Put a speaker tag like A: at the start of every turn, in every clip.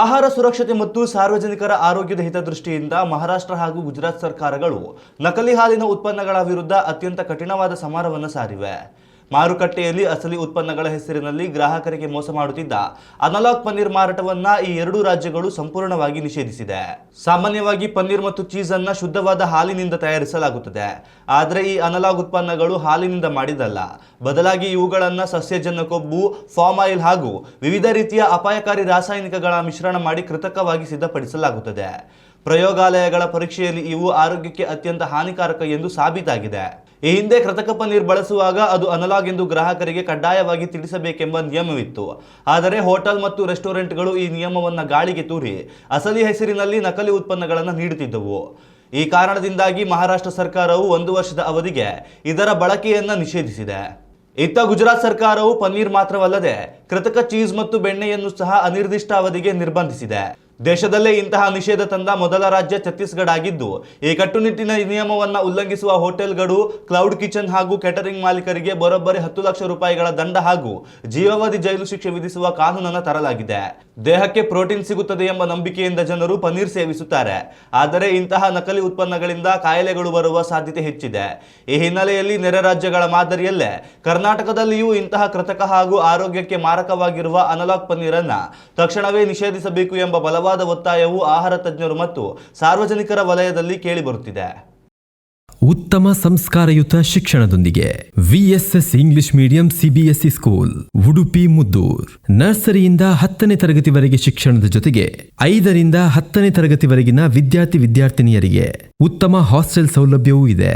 A: ಆಹಾರ ಸುರಕ್ಷತೆ ಮತ್ತು ಸಾರ್ವಜನಿಕರ ಆರೋಗ್ಯದ ಹಿತದೃಷ್ಟಿಯಿಂದ ಮಹಾರಾಷ್ಟ್ರ ಹಾಗೂ ಗುಜರಾತ್ ಸರ್ಕಾರಗಳು ನಕಲಿ ಹಾಲಿನ ಉತ್ಪನ್ನಗಳ ವಿರುದ್ಧ ಅತ್ಯಂತ ಕಠಿಣವಾದ ಸಮರವನ್ನು ಸಾರಿವೆ. ಮಾರುಕಟ್ಟೆಯಲ್ಲಿ ಅಸಲಿ ಉತ್ಪನ್ನಗಳ ಹೆಸರಿನಲ್ಲಿ ಗ್ರಾಹಕರಿಗೆ ಮೋಸ ಮಾಡುತ್ತಿದ್ದ ಅನಲಾಗ್ ಪನ್ನೀರ್ ಮಾರಾಟವನ್ನ ಈ ಎರಡೂ ರಾಜ್ಯಗಳು ಸಂಪೂರ್ಣವಾಗಿ ನಿಷೇಧಿಸಿದೆ. ಸಾಮಾನ್ಯವಾಗಿ ಪನ್ನೀರ್ ಮತ್ತು ಚೀಸ್ ಅನ್ನ ಶುದ್ಧವಾದ ಹಾಲಿನಿಂದ ತಯಾರಿಸಲಾಗುತ್ತದೆ. ಆದರೆ ಈ ಅನಲಾಗ್ ಉತ್ಪನ್ನಗಳು ಹಾಲಿನಿಂದ ಮಾಡಿದಲ್ಲ. ಬದಲಾಗಿ ಇವುಗಳನ್ನು ಸಸ್ಯಜನ್ಯ ಕೊಬ್ಬು, ಫಾರ್ಮ್ ಆಯಿಲ್ ಹಾಗೂ ವಿವಿಧ ರೀತಿಯ ಅಪಾಯಕಾರಿ ರಾಸಾಯನಿಕಗಳ ಮಿಶ್ರಣ ಮಾಡಿ ಕೃತಕವಾಗಿ ಸಿದ್ಧಪಡಿಸಲಾಗುತ್ತದೆ. ಪ್ರಯೋಗಾಲಯಗಳ ಪರೀಕ್ಷೆಯಲ್ಲಿ ಇವು ಆರೋಗ್ಯಕ್ಕೆ ಅತ್ಯಂತ ಹಾನಿಕಾರಕ ಎಂದು ಸಾಬೀತಾಗಿದೆ. ಈ ಹಿಂದೆ ಕೃತಕ ಪನ್ನೀರ್ ಬಳಸುವಾಗ ಅದು ಅನಲಾಗ್ ಎಂದು ಗ್ರಾಹಕರಿಗೆ ಕಡ್ಡಾಯವಾಗಿ ತಿಳಿಸಬೇಕೆಂಬ ನಿಯಮವಿತ್ತು. ಆದರೆ ಹೋಟೆಲ್ ಮತ್ತು ರೆಸ್ಟೋರೆಂಟ್ಗಳು ಈ ನಿಯಮವನ್ನು ಗಾಳಿಗೆ ತೂರಿ ಅಸಲಿ ಹೆಸರಿನಲ್ಲಿ ನಕಲಿ ಉತ್ಪನ್ನಗಳನ್ನು ನೀಡುತ್ತಿದ್ದವು. ಈ ಕಾರಣದಿಂದಾಗಿ ಮಹಾರಾಷ್ಟ್ರ ಸರ್ಕಾರವು 1 ವರ್ಷದ ಅವಧಿಗೆ ಇದರ ಬಳಕೆಯನ್ನು ನಿಷೇಧಿಸಿದೆ. ಇತ್ತ ಗುಜರಾತ್ ಸರ್ಕಾರವು ಪನ್ನೀರ್ ಮಾತ್ರವಲ್ಲದೆ ಕೃತಕ ಚೀಸ್ ಮತ್ತು ಬೆಣ್ಣೆಯನ್ನು ಸಹ ಅನಿರ್ದಿಷ್ಟ ಅವಧಿಗೆ ನಿರ್ಬಂಧಿಸಿದೆ. ದೇಶದಲ್ಲೇ ಇಂತಹ ನಿಷೇಧ ತಂದ ಮೊದಲ ರಾಜ್ಯ ಛತ್ತೀಸ್ಗಢ ಆಗಿದ್ದು, ಈ ಕಟ್ಟುನಿಟ್ಟಿನ ನಿಯಮವನ್ನು ಉಲ್ಲಂಘಿಸುವ ಹೋಟೆಲ್ಗಳು, ಕ್ಲೌಡ್ ಕಿಚನ್ ಹಾಗೂ ಕೇಟರಿಂಗ್ ಮಾಲೀಕರಿಗೆ ಬರೋಬ್ಬರಿ 10 ಲಕ್ಷ ರೂಪಾಯಿಗಳ ದಂಡ ಹಾಗೂ ಜೀವಾವಧಿ ಜೈಲು ಶಿಕ್ಷೆ ವಿಧಿಸುವ ಕಾನೂನನ್ನು ತರಲಾಗಿದೆ. ದೇಹಕ್ಕೆ ಪ್ರೋಟೀನ್ ಸಿಗುತ್ತದೆ ಎಂಬ ನಂಬಿಕೆಯಿಂದ ಜನರು ಪನ್ನೀರ್ ಸೇವಿಸುತ್ತಾರೆ. ಆದರೆ ಇಂತಹ ನಕಲಿ ಉತ್ಪನ್ನಗಳಿಂದ ಕಾಯಿಲೆಗಳು ಬರುವ ಸಾಧ್ಯತೆ ಹೆಚ್ಚಿದೆ. ಈ ಹಿನ್ನೆಲೆಯಲ್ಲಿ ನೆರೆ ರಾಜ್ಯಗಳ ಮಾದರಿಯಲ್ಲೇ ಕರ್ನಾಟಕದಲ್ಲಿಯೂ ಇಂತಹ ಕೃತಕ ಹಾಗೂ ಆರೋಗ್ಯಕ್ಕೆ ಮಾರಕವಾಗಿರುವ ಅನಲಾಗ್ ಪನ್ನೀರನ್ನು ತಕ್ಷಣವೇ ನಿಷೇಧಿಸಬೇಕು ಎಂಬ ಬಲವಾದ ಒತ್ತಾಯವು ಆಹಾರ ತಜ್ಞರು ಮತ್ತು ಸಾರ್ವಜನಿಕರ ವಲಯದಲ್ಲಿ ಕೇಳಿಬರುತ್ತಿದೆ.
B: ಉತ್ತಮ ಸಂಸ್ಕಾರಯುತ ಶಿಕ್ಷಣದೊಂದಿಗೆ VSS English medium CBSE school Udupi Muddur. ನರ್ಸರಿಯಿಂದ 10ನೇ ತರಗತಿವರೆಗೆ ಶಿಕ್ಷಣದ ಜೊತೆಗೆ 5ರಿಂದ 10ನೇ ತರಗತಿವರೆಗಿನ ವಿದ್ಯಾರ್ಥಿನಿಯರಿಗೆ ಉತ್ತಮ ಹಾಸ್ಟೆಲ್ ಸೌಲಭ್ಯವೂ ಇದೆ.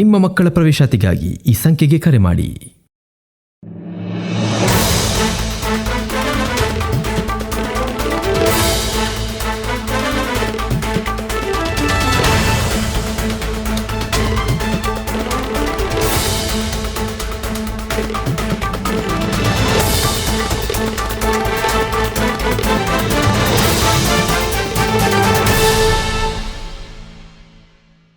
B: ನಿಮ್ಮ ಮಕ್ಕಳ ಪ್ರವೇಶಾತಿಗಾಗಿ ಈ ಸಂಖ್ಯೆಗೆ ಕರೆ ಮಾಡಿ.